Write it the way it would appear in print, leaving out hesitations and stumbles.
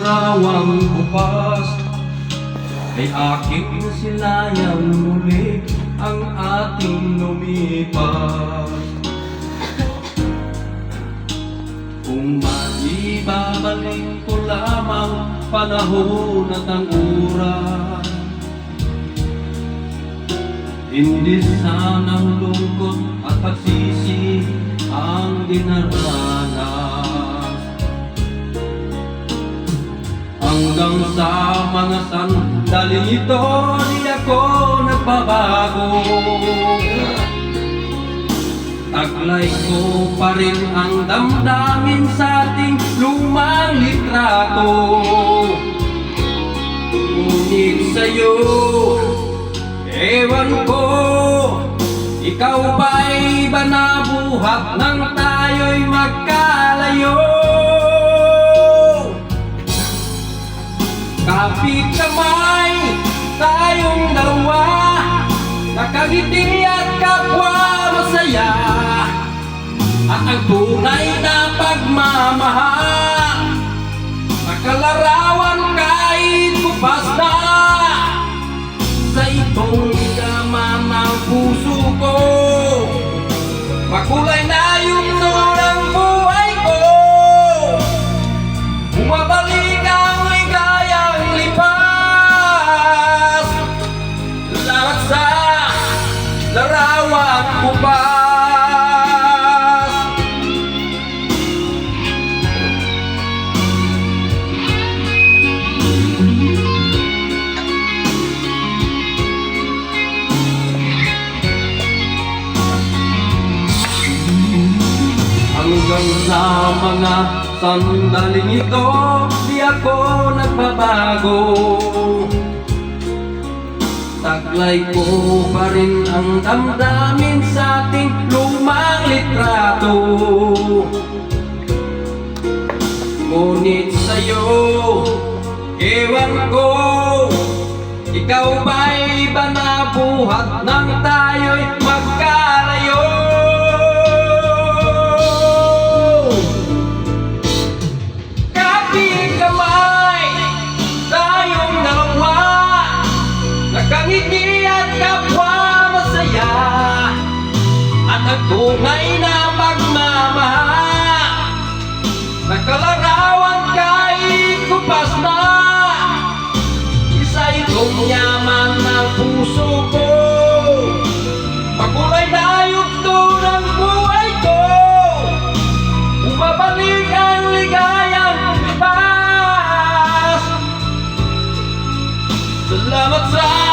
arawang bukas ay aking silayang muli ang ating lumipas. Kung maibabalik ko lamang panahon at ang oras, hindi sanang lungkot at pagsisi ang dinaranas. Hanggang sa mga sandaling ito, di ako nagbabago. Taglay ko pa rin ang damdamin sa ating lumang litrato. Ngunit sa'yo, ewan ko, ikaw ba'y iba na buhat nang tayo'y magkalayo? Kapit kamay, tayong dalawa, nakangiti at kapwa masaya. At ang tunay na pagmamahal, nakalarawan kahit bukas na. Sa itong yaman ng puso ko, makulay na yung ng buhay ko. Bumabalik ang ligayang lipas, lahat sa larawan ko pa. Hanggang sa mga sandaling ito, di ako nagbabago. Taglay ko pa rin ang damdamin sa ating lumang litrato. Ngunit sa'yo, ewan ko, ikaw ba'y iba na buhat nang tayo'y magkalayo? Nakangiti at kapwa masaya, at ang tunay na pagmamahal, nakalarawan kahit kupas na. Isa itong yaman ng puso ko, makulay na yugto ng buhay ko. Bumabalik ang ligayang lipas. Salamat sa